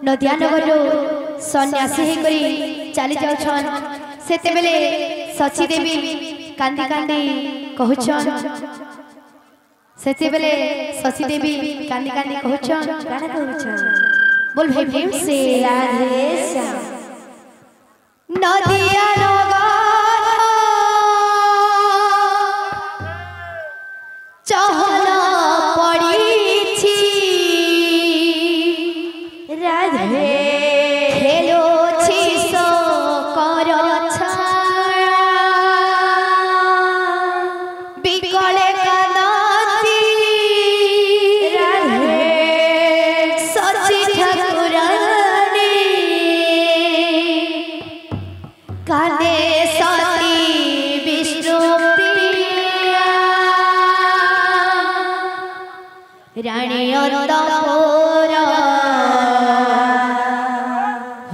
नदियानगर सन्यासी होकर चली जाऊन सेते बेले शची देवी कांदी कांदी कहूछन सेते बेले शची देवी कांदी कांदी कहूछन गाना कहूछन बोल भाई प्रेम से राधे श्याम नदियानगर चहल पड़ी राधे खेलो सो कर बिकले कानती राधे सची ठाकुरानी काने सती विष्णु प्रिया रानी अंतपुर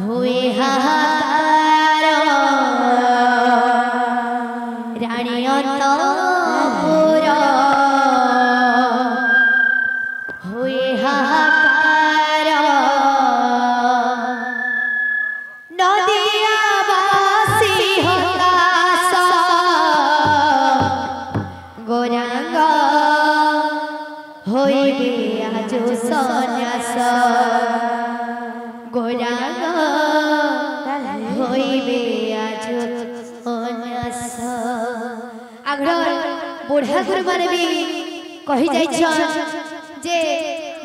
हुए हाहाकार रानी अंतपुर हुए हाहाकार नदियाबासी हताश गौरांग होइबे आज सन्यास गौरांग होइबे आज सन्यास आग्रह बुढ़ा गुरु माने भी कहि जाय जे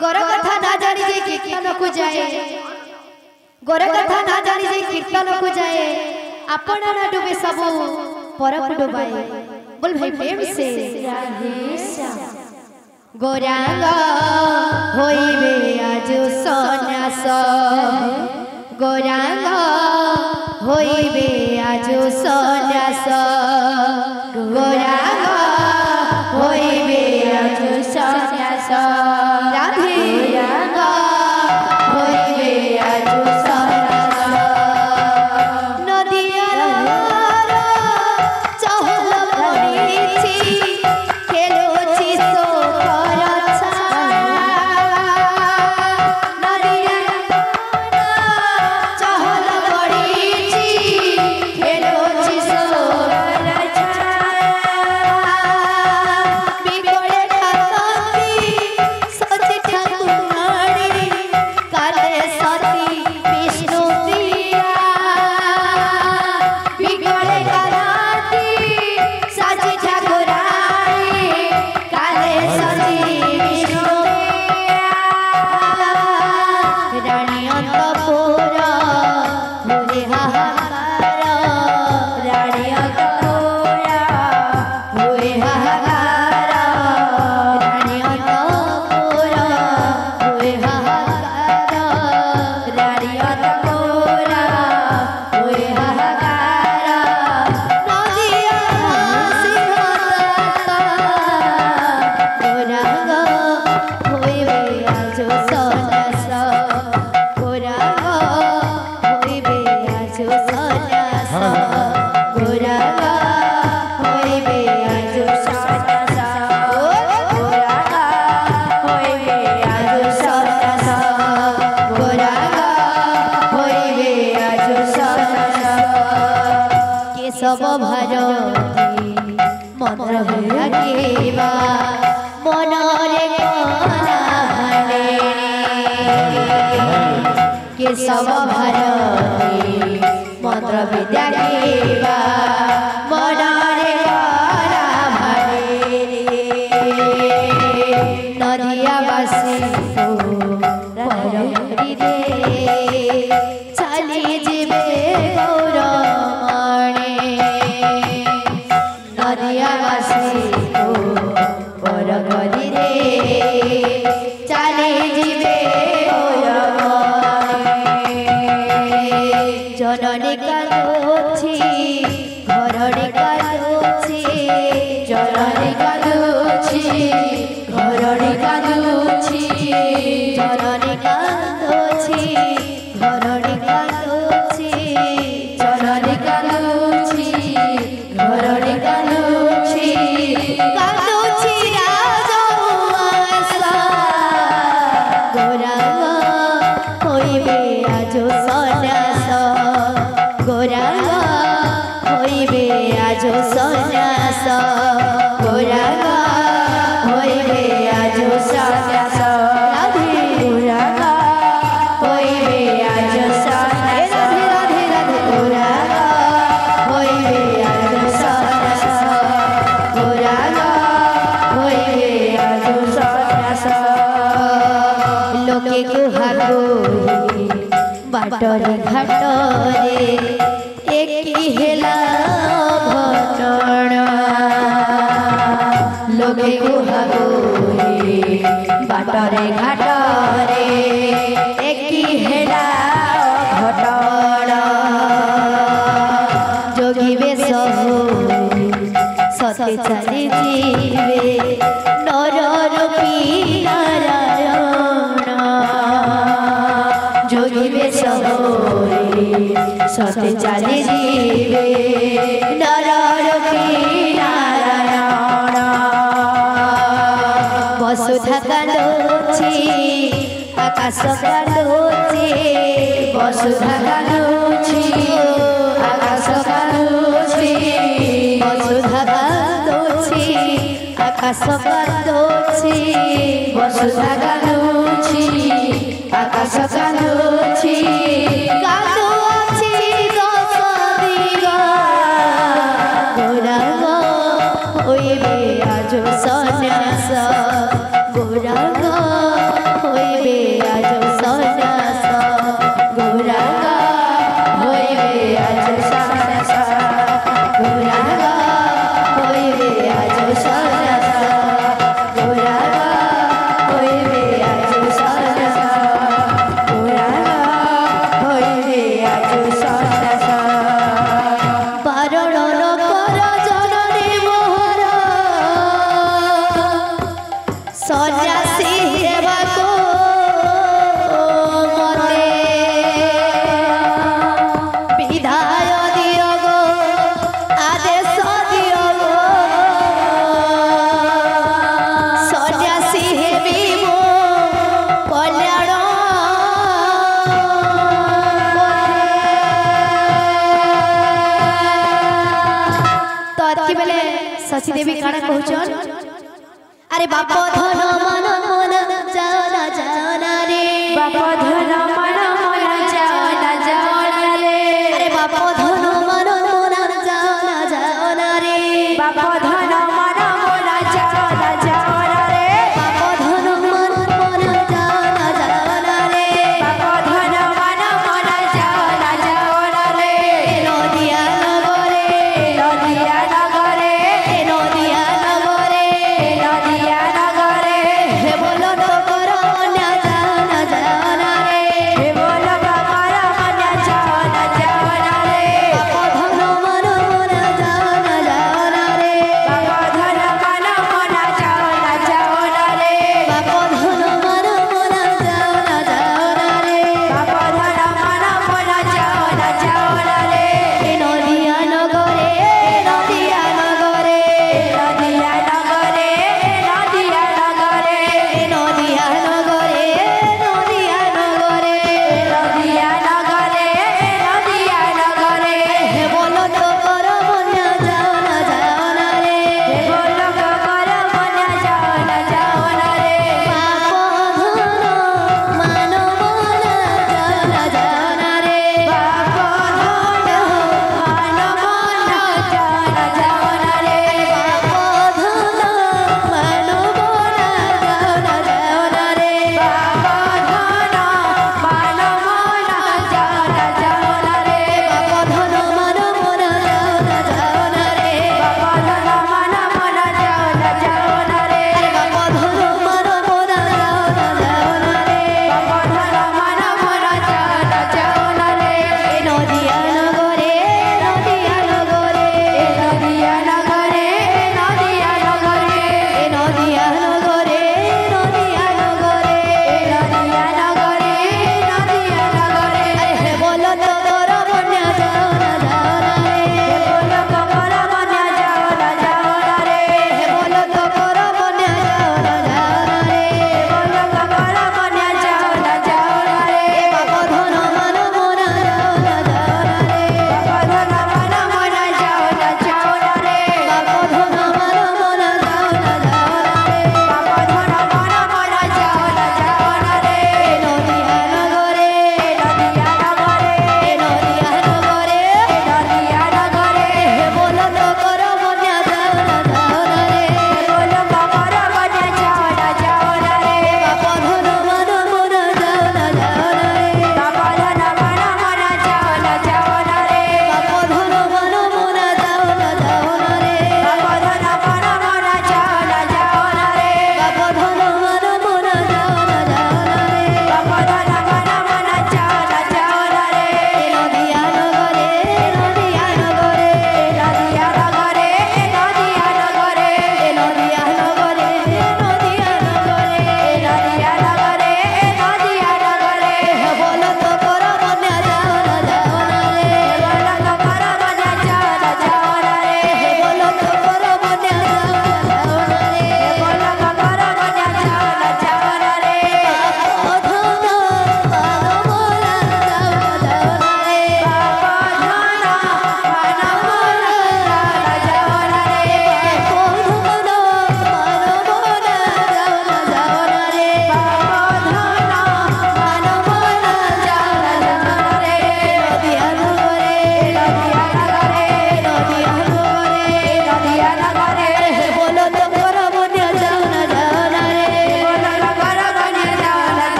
गोर कथा ना जानी जे कीर्तन को जाए गोर कथा ना जानी जे कीर्तन को जाए आपण ना डूबे सब पर को डुबाए बोल भाई प्रेम से राधे श्याम गौरांग होइबे आज सन्यास गौरांग होइबे आज सन्यास गौरांग होइबे आज सन्यास राधे गौरांग होइबे आज सन्यास नदियानगर चहल पड़िछि खेलोछि सो सब भारती मंत्र भागेवा मनरे कनाले के सब भारती मंत्र विद्या केवा मनरे कनाले नदियाबासी परहरी रे चली जीवे नदियाबासी पर करी रे चली जीवे जननी कांदुछि घरणी कांदुछि जननी कांदुछि घरणी कांदुछि जननी कांदुछि घरणी कांदुछि जननी कांदुछि घरणी कांदुछि कांदुछि राजवासा गौरांग होइबे होइबे आज सन्यास गोराग होइबे आज सन्यास राधे गोराग होइबे आज सन्यास राधे राधे गोराग होइबे आज सन्यास गोराग होइबे आज सन्यास लोके गुहा गोही बाटरे घाटरे एकी हेला घटना लोके गुहा गोही बाटरे घाटरे एकी हेला घटना जोगी बेश होई सते चली जीवे नर रूपी नारायण जोगी बेश होई सते चली जीवे नर रूपी नारायण वसुधा कांदुची आकाश कांदुची वसुधा कांदुची आकाश कांदुची वसुधा कांदुची आकाश कांदुची वसुधा कांदुची आकाश कांदुची कांदुची दश दिगा गोराग होइबे आज सन्यास गोराग होइबे आज सन्यास गोराग होइबे आज सन्यास गोराग होइबे आज सन्यास गोराग होइबे आज सन्यास गोराग होइबे आज सन्यास बारण कर जननी मोहर सन्यासी हेबाको मते विधाय दियो गो आदेश दियो गो सन्यासी हेबी मो कल्याण तो अति बेले शशि देवी काना कहउछन अरे बाप धन मन मन जाना जाना रे बाप धन